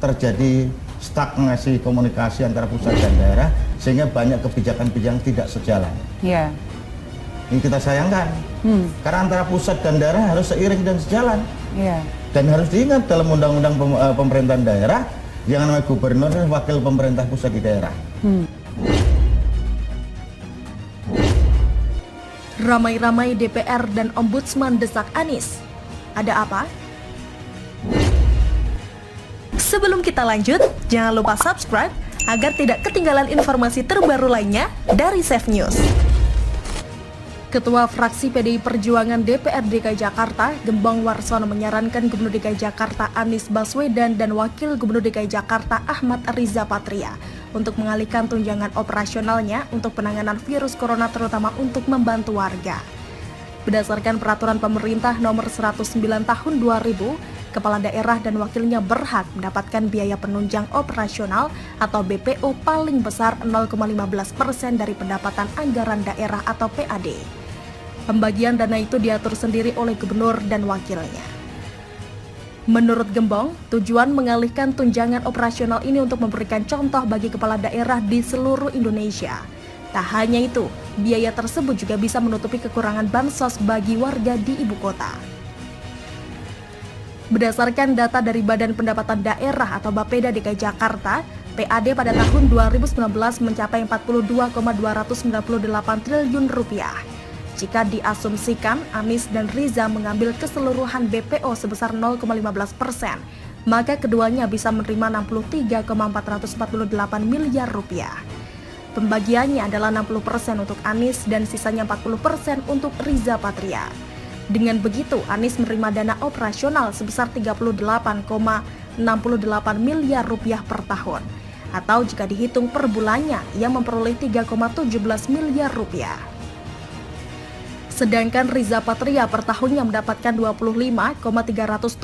terjadi stagnasi komunikasi antara pusat dan daerah, sehingga banyak kebijakan-kebijakan tidak sejalan. Yeah. Ini kita sayangkan, karena antara pusat dan daerah harus seiring dan sejalan. Yeah. Dan harus diingat dalam undang-undang pemerintahan daerah, yang namanya gubernur dan wakil pemerintah pusat di daerah. Ramai-ramai DPR dan Ombudsman desak Anies. Ada apa? Sebelum kita lanjut, jangan lupa subscribe agar tidak ketinggalan informasi terbaru lainnya dari Safe News. Ketua Fraksi PDI Perjuangan DPR DKI Jakarta, Gembong Warsono menyarankan Gubernur DKI Jakarta Anies Baswedan dan Wakil Gubernur DKI Jakarta Ahmad Riza Patria untuk mengalihkan tunjangan operasionalnya untuk penanganan virus corona, terutama untuk membantu warga. Berdasarkan peraturan pemerintah nomor 109 tahun 2000, kepala daerah dan wakilnya berhak mendapatkan biaya penunjang operasional atau BPO paling besar 0,15% dari pendapatan anggaran daerah atau PAD. Pembagian dana itu diatur sendiri oleh gubernur dan wakilnya. Menurut Gembong, tujuan mengalihkan tunjangan operasional ini untuk memberikan contoh bagi kepala daerah di seluruh Indonesia. Tak hanya itu, biaya tersebut juga bisa menutupi kekurangan bansos bagi warga di ibu kota. Berdasarkan data dari Badan Pendapatan Daerah atau Bapeda DKI Jakarta, PAD pada tahun 2019 mencapai 42,298 triliun rupiah. Jika diasumsikan Anies dan Riza mengambil keseluruhan BPO sebesar 0,15%, maka keduanya bisa menerima 63,448 miliar rupiah. Pembagiannya adalah 60% untuk Anies dan sisanya 40% untuk Riza Patria. Dengan begitu, Anies menerima dana operasional sebesar 38,68 miliar rupiah per tahun. Atau jika dihitung per bulannya, ia memperoleh 3,17 miliar rupiah. Sedangkan Riza Patria per tahunnya mendapatkan 25,379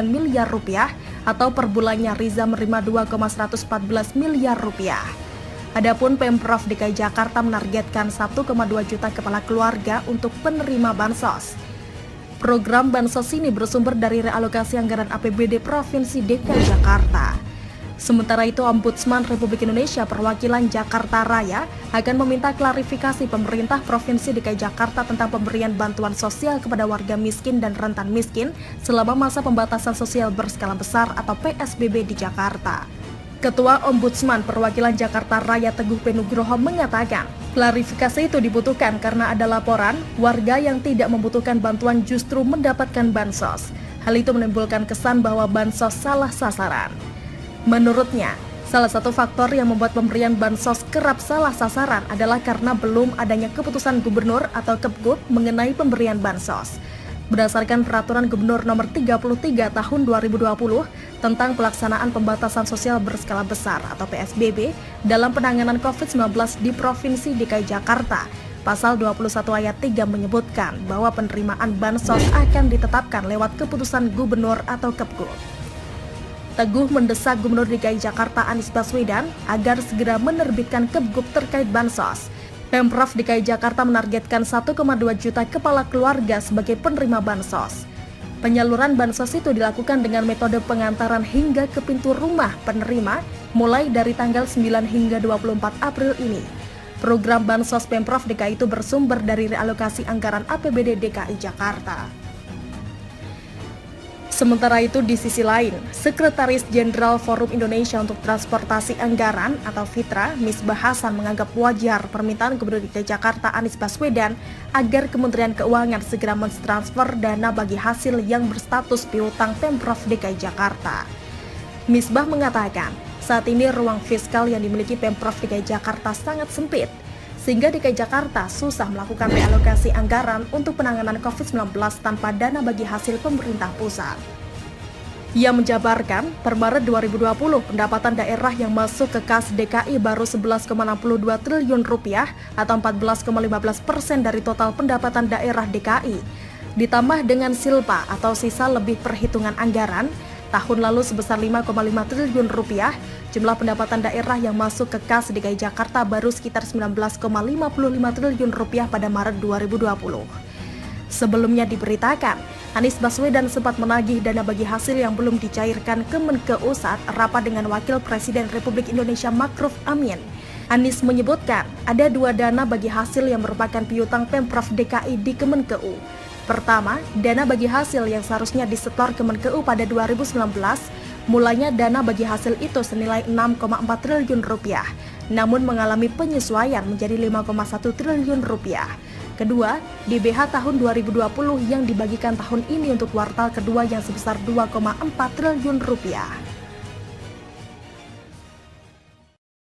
miliar rupiah atau per bulannya Riza menerima 2,114 miliar rupiah. Adapun Pemprov DKI Jakarta menargetkan 1,2 juta kepala keluarga untuk penerima bansos. Program bansos ini bersumber dari realokasi anggaran APBD Provinsi DKI Jakarta. Sementara itu, Ombudsman Republik Indonesia Perwakilan Jakarta Raya akan meminta klarifikasi pemerintah Provinsi DKI Jakarta tentang pemberian bantuan sosial kepada warga miskin dan rentan miskin selama masa pembatasan sosial berskala besar atau PSBB di Jakarta. Ketua Ombudsman Perwakilan Jakarta Raya Teguh P. Nugroho mengatakan, klarifikasi itu dibutuhkan karena ada laporan warga yang tidak membutuhkan bantuan justru mendapatkan bansos. Hal itu menimbulkan kesan bahwa bansos salah sasaran. Menurutnya, salah satu faktor yang membuat pemberian bansos kerap salah sasaran adalah karena belum adanya keputusan gubernur atau Kepgub mengenai pemberian bansos. Berdasarkan Peraturan Gubernur Nomor 33 Tahun 2020 tentang pelaksanaan pembatasan sosial berskala besar atau PSBB dalam penanganan COVID-19 di Provinsi DKI Jakarta, Pasal 21 ayat 3 menyebutkan bahwa penerimaan bansos akan ditetapkan lewat keputusan gubernur atau Kepgub. Teguh mendesak Gubernur DKI Jakarta Anies Baswedan agar segera menerbitkan Kepgub terkait bansos. Pemprov DKI Jakarta menargetkan 1,2 juta kepala keluarga sebagai penerima bansos. Penyaluran bansos itu dilakukan dengan metode pengantaran hingga ke pintu rumah penerima mulai dari tanggal 9 hingga 24 April ini. Program bansos Pemprov DKI itu bersumber dari realokasi anggaran APBD DKI Jakarta. Sementara itu, di sisi lain, Sekretaris Jenderal Forum Indonesia untuk Transportasi Anggaran atau FITRA, Misbah Hasan menganggap wajar permintaan Gubernur DKI Jakarta Anies Baswedan agar Kementerian Keuangan segera mentransfer dana bagi hasil yang berstatus piutang Pemprov DKI Jakarta. Misbah mengatakan, saat ini ruang fiskal yang dimiliki Pemprov DKI Jakarta sangat sempit, sehingga DKI Jakarta susah melakukan realokasi anggaran untuk penanganan COVID-19 tanpa dana bagi hasil pemerintah pusat. Ia menjabarkan, per Maret 2020, pendapatan daerah yang masuk ke kas DKI baru 11,62 triliun rupiah atau 14,15% dari total pendapatan daerah DKI. Ditambah dengan silpa atau sisa lebih perhitungan anggaran, tahun lalu sebesar 5,5 triliun rupiah, jumlah pendapatan daerah yang masuk ke kas DKI Jakarta baru sekitar 19,55 triliun rupiah pada Maret 2020. Sebelumnya diberitakan, Anies Baswedan sempat menagih dana bagi hasil yang belum dicairkan Kemenkeu saat rapat dengan Wakil Presiden Republik Indonesia Ma'ruf Amin. Anies menyebutkan ada 2 dana bagi hasil yang merupakan piutang Pemprov DKI di Kemenkeu. Pertama, dana bagi hasil yang seharusnya disetor Kemenkeu pada 2019, mulanya dana bagi hasil itu senilai 6,4 triliun rupiah, namun mengalami penyesuaian menjadi 5,1 triliun rupiah. Kedua, DBH tahun 2020 yang dibagikan tahun ini untuk kuartal kedua yang sebesar 2,4 triliun rupiah.